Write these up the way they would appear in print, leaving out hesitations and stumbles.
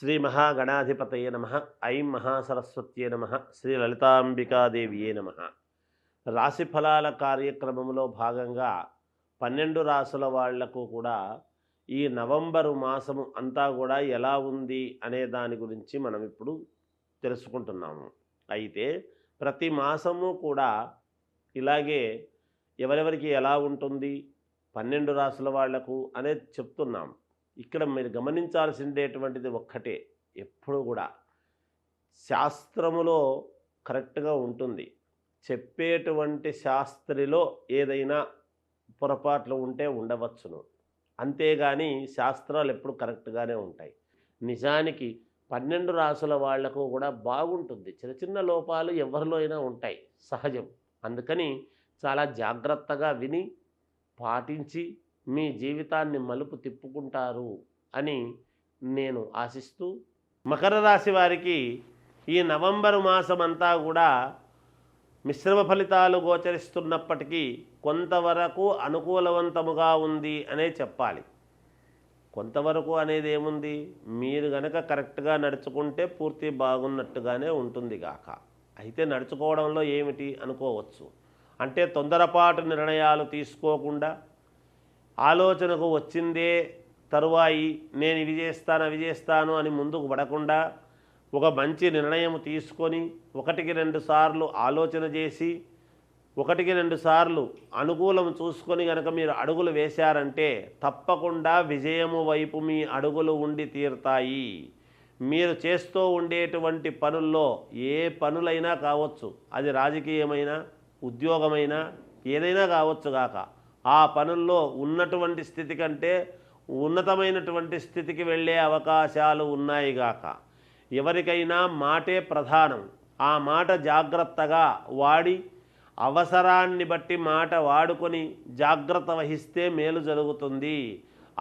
శ్రీ మహాగణాధిపతయే నమ. ఐం మహాసరస్వత్యే నమ. శ్రీ లలితాంబికాదేవియే నమ. రాశి ఫలాల కార్యక్రమంలో భాగంగా 12 రాసుల వాళ్లకు కూడా ఈ నవంబరు మాసము అంతా కూడా ఎలా ఉంది అనే దాని గురించి మనం ఇప్పుడు తెలుసుకుంటున్నాము. అయితే ప్రతి మాసము కూడా ఇలాగే ఎవరెవరికి ఎలా ఉంటుంది 12 రాసుల వాళ్లకు అనేది చెప్తున్నాం. ఇక్కడ మీరు గమనించాల్సిందేటువంటిది ఒక్కటే, ఎప్పుడు కూడా శాస్త్రములో కరెక్ట్గా ఉంటుంది. చెప్పేటువంటి శాస్త్రిలో ఏదైనా పొరపాట్లు ఉంటే ఉండవచ్చును, అంతేగాని శాస్త్రాలు ఎప్పుడు కరెక్ట్గానే ఉంటాయి. నిజానికి 12 రాసుల వాళ్లకు కూడా బాగుంటుంది. చిన్న చిన్న లోపాలు ఎవరిలో అయినా ఉంటాయి, సహజం. అందుకని చాలా జాగ్రత్తగా విని పాటించి మీ జీవితాన్ని మలుపు తిప్పుకుంటారు అని నేను ఆశిస్తూ, మకర రాశి వారికి ఈ నవంబరు మాసమంతా కూడా మిశ్రమ ఫలితాలు గోచరిస్తున్నప్పటికీ కొంతవరకు అనుకూలవంతముగా ఉంది అనే చెప్పాలి. కొంతవరకు అనేది ఏముంది, మీరు గనక కరెక్ట్గా నడుచుకుంటే పూర్తి బాగున్నట్టుగానే ఉంటుంది గాక. అయితే నడుచుకోవడంలో ఏమిటి అనుకోవచ్చు, అంటే తొందరపాటు నిర్ణయాలు తీసుకోకుండా ఆలోచనకు వచ్చిందే తరువాయి నేను ఇవి చేస్తాను అవి చేస్తాను అని ముందుకు పడకుండా ఒక మంచి నిర్ణయం తీసుకొని 1-2 సార్లు ఆలోచన చేసి 1-2 సార్లు అనుకూలం చూసుకొని కనుక మీరు అడుగులు వేశారంటే తప్పకుండా విజయము వైపు మీ అడుగులు ఉండి తీరుతాయి. మీరు చేస్తూ ఉండేటువంటి పనుల్లో ఏ పనులైనా కావచ్చు, అది రాజకీయమైనా ఉద్యోగమైనా ఏదైనా కావచ్చు గాక, ఆ పనుల్లో ఉన్నటువంటి స్థితి కంటే ఉన్నతమైనటువంటి స్థితికి వెళ్ళే అవకాశాలు ఉన్నాయి గాక. ఎవరికైనా మాటే ప్రధానం. ఆ మాట జాగ్రత్తగా వాడి అవసరాన్ని బట్టి మాట వాడుకొని జాగ్రత్త వహిస్తే మేలు జరుగుతుంది.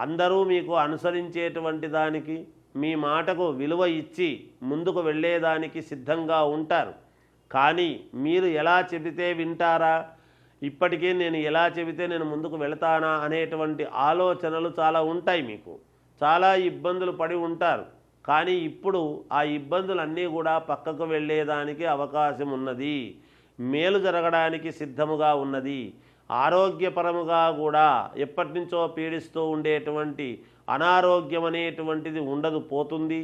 అందరూ మీకు అనుసరించేటువంటి దానికి, మీ మాటకు విలువ ఇచ్చి ముందుకు వెళ్ళేదానికి సిద్ధంగా ఉంటారు. కానీ మీరు ఎలా చెబితే వింటారా, ఇప్పటికే నేను ఎలా చెబితే నేను ముందుకు వెళతానా అనేటువంటి ఆలోచనలు చాలా ఉంటాయి. మీకు చాలా ఇబ్బందులు పడి ఉంటారు. కానీ ఇప్పుడు ఆ ఇబ్బందులన్నీ కూడా పక్కకు వెళ్ళేదానికి అవకాశం ఉన్నది. మేలు జరగడానికి సిద్ధముగా ఉన్నది. ఆరోగ్యపరముగా కూడా ఎప్పటి నుంచో పీడిస్తూ ఉండేటువంటి అనారోగ్యం అనేటువంటిది ఉండదు, పోతుంది.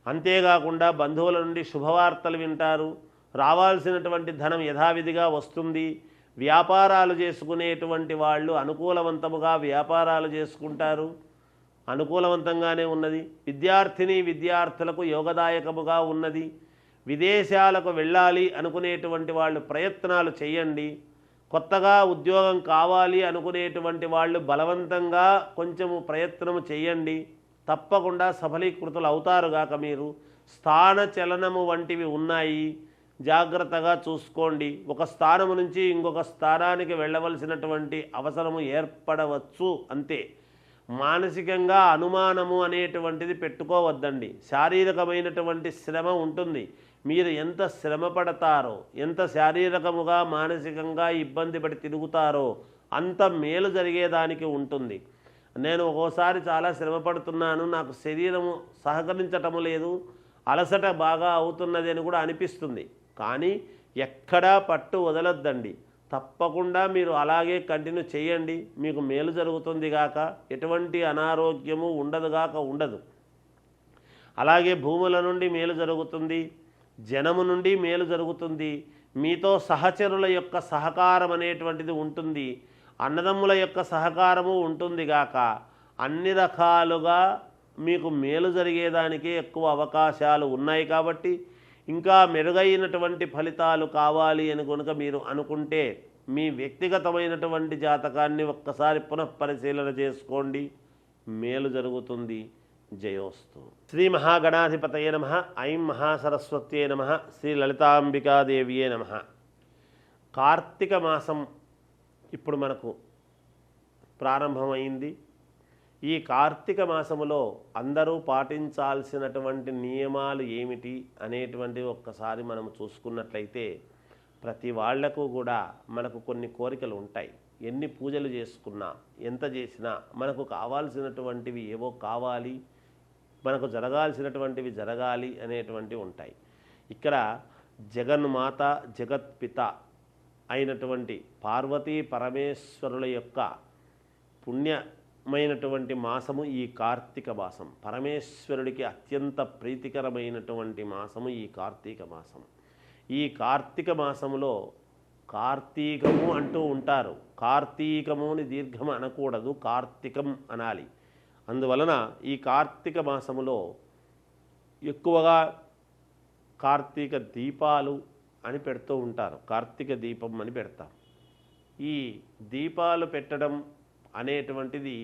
అంతేకాకుండా బంధువుల నుండి శుభవార్తలు వింటారు. రావాల్సినటువంటి ధనం యథావిధిగా వస్తుంది. వ్యాపారాలు చేసుకునేటువంటి వాళ్ళు అనుకూలవంతముగా వ్యాపారాలు చేసుకుంటారు, అనుకూలవంతంగానే ఉన్నది. విద్యార్థులకు యోగదాయకముగా ఉన్నది. విదేశాలకు వెళ్ళాలి అనుకునేటువంటి వాళ్ళు ప్రయత్నాలు చేయండి. కొత్తగా ఉద్యోగం కావాలి అనుకునేటువంటి వాళ్ళు బలవంతంగా కొంచెము ప్రయత్నము చేయండి, తప్పకుండా సఫలీకృతులు అవుతారుగాక. మీరు స్థాన చలనము వంటివి ఉన్నాయి, జాగ్రత్తగా చూసుకోండి. ఒక స్థానము నుంచి ఇంకొక స్థానానికి వెళ్ళవలసినటువంటి అవసరము ఏర్పడవచ్చు, అంతే. మానసికంగా అనుమానము అనేటువంటిది పెట్టుకోవద్దండి. శారీరకమైనటువంటి శ్రమ ఉంటుంది. మీరు ఎంత శ్రమ పడతారో, ఎంత శారీరకముగా మానసికంగా ఇబ్బంది పడి తిరుగుతారో అంత మేలు జరిగేదానికి ఉంటుంది. నేను ఒక్కోసారి చాలా శ్రమ పడుతున్నాను, నాకు శరీరము సహకరించటము లేదు, అలసట బాగా అవుతున్నది అని కూడా అనిపిస్తుంది. కానీ ఎక్కడా పట్టు వదలొద్దండి. తప్పకుండా మీరు అలాగే కంటిన్యూ చేయండి, మీకు మేలు జరుగుతుంది గాక. ఎటువంటి అనారోగ్యము ఉండదు. అలాగే భూముల నుండి మేలు జరుగుతుంది, జనము నుండి మేలు జరుగుతుంది. మీతో సహచరుల యొక్క సహకారం అనేటువంటిది ఉంటుంది, అన్నదమ్ముల యొక్క సహకారము ఉంటుంది గాక. అన్ని రకాలుగా మీకు మేలు జరిగేదానికి ఎక్కువ అవకాశాలు ఉన్నాయి. కాబట్టి ఇంకా మెరుగైనటువంటి ఫలితాలు కావాలి అని కనుక మీరు అనుకుంటే మీ వ్యక్తిగతమైనటువంటి జాతకాన్ని ఒక్కసారి పునఃపరిశీలన చేసుకోండి, మేలు జరుగుతుంది. జయోస్తు. శ్రీ మహాగణాధిపతయే నమ. ఐం మహాసరస్వత్యే నమ. శ్రీ లలితాంబికాదేవియే నమ. కార్తీక మాసం ఇప్పుడు మనకు ప్రారంభమైంది. ఈ కార్తీక మాసములో అందరూ పాటించాల్సినటువంటి నియమాలు ఏమిటి అనేటువంటివి ఒక్కసారి మనం చూసుకున్నట్లయితే ప్రతి వాళ్లకు కూడా మనకు కొన్ని కోరికలు ఉంటాయి. ఎన్ని పూజలు చేసుకున్నా ఎంత చేసినా మనకు కావాల్సినటువంటివి ఏవో కావాలి, మనకు జరగాల్సినటువంటివి జరగాలి అనేటువంటివి ఉంటాయి. ఇక్కడ జగన్మాత జగత్పిత అయినటువంటి పార్వతీ పరమేశ్వరుల యొక్క పుణ్యమైనటువంటి మాసము ఈ కార్తీక మాసం. పరమేశ్వరుడికి అత్యంత ప్రీతికరమైనటువంటి మాసము ఈ కార్తీక మాసం. ఈ కార్తీక మాసములో కార్తీకము అంటూ ఉంటారు. కార్తీకము అని దీర్ఘం అనకూడదు, కార్తీకం అనాలి. అందువలన ఈ కార్తీక మాసములో ఎక్కువగా కార్తీక దీపాలు అని పెడుతూ ఉంటారు. కార్తీక దీపం అని పెడతాం. ఈ దీపాలు పెట్టడం అనేటువంటిది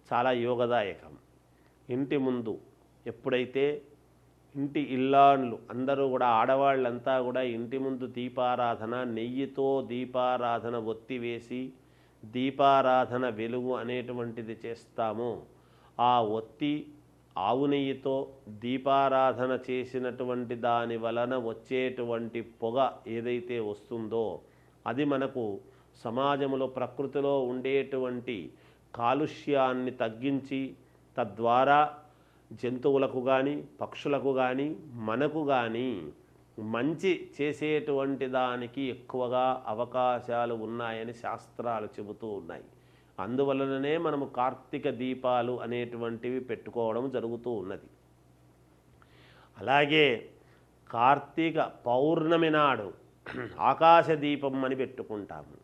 చాలా యోగదాయకం. ఇంటి ముందు ఎప్పుడైతే ఇంటి ఇల్లాన్లు అందరూ కూడా ఆడవాళ్ళంతా కూడా ఇంటి ముందు దీపారాధన, నెయ్యితో దీపారాధన ఒత్తి వేసి దీపారాధన వెలుగు అనేటువంటిది చేస్తామో, ఆ ఒత్తి ఆవు నెయ్యితో దీపారాధన చేసినటువంటి దాని వలన వచ్చేటువంటి పొగ ఏదైతే వస్తుందో అది మనకు సమాజంలో ప్రకృతిలో ఉండేటువంటి కాలుష్యాన్ని తగ్గించి తద్వారా జంతువులకు కానీ పక్షులకు కానీ మనకు కానీ మంచి చేసేటువంటి దానికి ఎక్కువగా అవకాశాలు ఉన్నాయని శాస్త్రాలు చెబుతూ ఉన్నాయి. అందువలననే మనము కార్తీక దీపాలు అనేటువంటివి పెట్టుకోవడం జరుగుతూ ఉన్నది. అలాగే కార్తీక పౌర్ణమి నాడు ఆకాశ దీపం అని పెట్టుకుంటాము.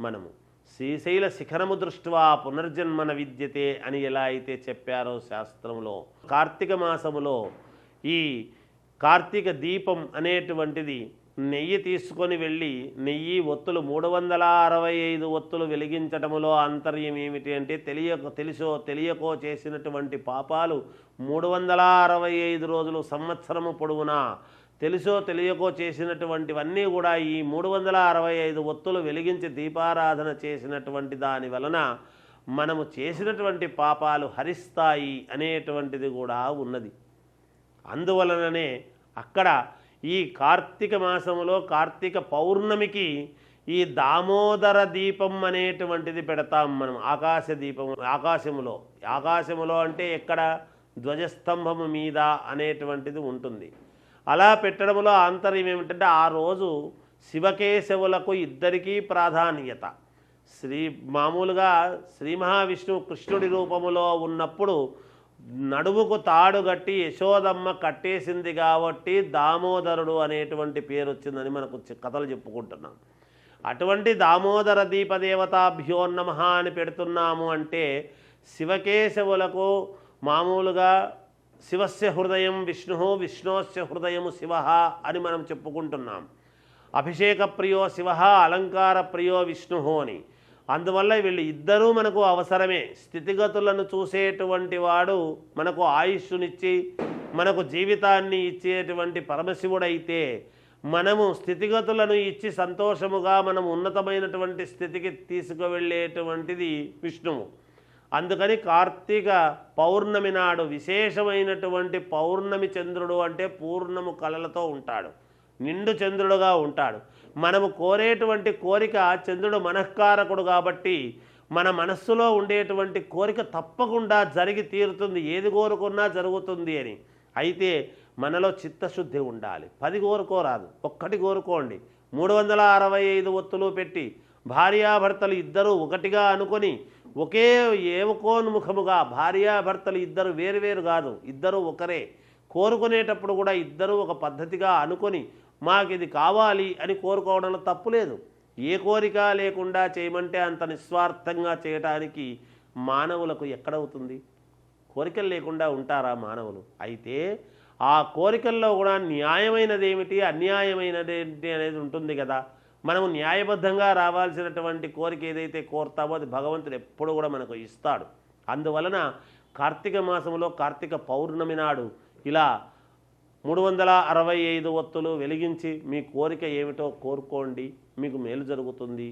మనము శ్రీశైల శిఖరము దృష్ట్యా పునర్జన్మన విద్యతే అని ఎలా అయితే చెప్పారో శాస్త్రంలో, కార్తీక మాసములో ఈ కార్తీక దీపం అనేటువంటిది నెయ్యి తీసుకొని వెళ్ళి నెయ్యి ఒత్తులు 365 ఒత్తులు వెలిగించటములో ఆంతర్యం ఏమిటి అంటే తెలుసో తెలియకో చేసినటువంటి పాపాలు 365 రోజులు సంవత్సరము పొడవునా తెలుసో తెలియకో చేసినటువంటివన్నీ కూడా ఈ 365 ఒత్తులు వెలిగించి దీపారాధన చేసినటువంటి దాని వలన మనము చేసినటువంటి పాపాలు హరిస్తాయి అనేటువంటిది కూడా ఉన్నది. అందువలననే అక్కడ ఈ కార్తీక మాసములో కార్తీక పౌర్ణమికి ఈ దామోదర దీపం అనేటువంటిది పెడతాం మనం. ఆకాశ దీపం ఆకాశములో అంటే ఎక్కడ ధ్వజస్తంభము మీద అనేటువంటిది ఉంటుంది. అలా పెట్టడంలో ఆంతర్యం ఏమిటంటే ఆ రోజు శివకేశవులకు ఇద్దరికీ ప్రాధాన్యత. మామూలుగా శ్రీ మహావిష్ణువు కృష్ణుడి రూపములో ఉన్నప్పుడు నడుముకు తాడు కట్టి యశోదమ్మ కట్టేసింది కాబట్టి దామోదరుడు అనేటువంటి పేరు వచ్చిందని మనకు కథలు చెప్పుకుంటున్నాం. అటువంటి దామోదర దీపదేవతాభ్యో నమః అని పెడుతున్నాము అంటే శివకేశవులకు మామూలుగా శివస్య హృదయం విష్ణు, విష్ణోస్య హృదయం శివ అని మనం చెప్పుకుంటున్నాం. అభిషేక ప్రియో శివ, అలంకార ప్రియో విష్ణు అని. అందువల్ల వీళ్ళు ఇద్దరూ మనకు అవసరమే. స్థితిగతులను చూసేటువంటి వాడు మనకు ఆయుష్నిచ్చి మనకు జీవితాన్ని ఇచ్చేటువంటి పరమశివుడైతే, మనము స్థితిగతులను ఇచ్చి సంతోషముగా మనం ఉన్నతమైనటువంటి స్థితికి తీసుకువెళ్ళేటువంటిది విష్ణువు. అందుకని కార్తీక పౌర్ణమి నాడు విశేషమైనటువంటి పౌర్ణమి చంద్రుడు అంటే పూర్ణము కళలతో ఉంటాడు, నిండు చంద్రుడుగా ఉంటాడు. మనము కోరేటువంటి కోరిక చంద్రుడు మనఃకారకుడు కాబట్టి మన మనస్సులో ఉండేటువంటి కోరిక తప్పకుండా జరిగి తీరుతుంది, ఏది కోరుకున్నా జరుగుతుంది అని. అయితే మనలో చిత్తశుద్ధి ఉండాలి. 10 కోరుకోరాదు, ఒక్కటి కోరుకోండి. 365 ఒత్తులు పెట్టి భార్యాభర్తలు ఇద్దరూ ఒకటిగా అనుకొని ఒకే ఏవకోన్ముఖముగా, భార్యాభర్తలు ఇద్దరు వేరువేరు కాదు, ఇద్దరు ఒకరే. కోరుకునేటప్పుడు కూడా ఇద్దరూ ఒక పద్ధతిగా అనుకొని మాకు ఇది కావాలి అని కోరుకోవడంలో తప్పులేదు. ఏ కోరిక లేకుండా చేయమంటే అంత నిస్వార్థంగా చేయటానికి మానవులకు ఎక్కడవుతుంది? కోరికలు లేకుండా ఉంటారా మానవులు? అయితే ఆ కోరికల్లో కూడా న్యాయమైనది ఏమిటి, అన్యాయమైనది ఏంటి అనేది ఉంటుంది కదా. మనము న్యాయబద్ధంగా రావాల్సినటువంటి కోరిక ఏదైతే కోరుతామో అది భగవంతుడు ఎప్పుడు కూడా మనకు ఇస్తాడు. అందువలన కార్తీక మాసంలో కార్తీక పౌర్ణమి నాడు ఇలా 365 ఒత్తులు వెలిగించి మీ కోరిక ఏమిటో కోరుకోండి, మీకు మేలు జరుగుతుంది.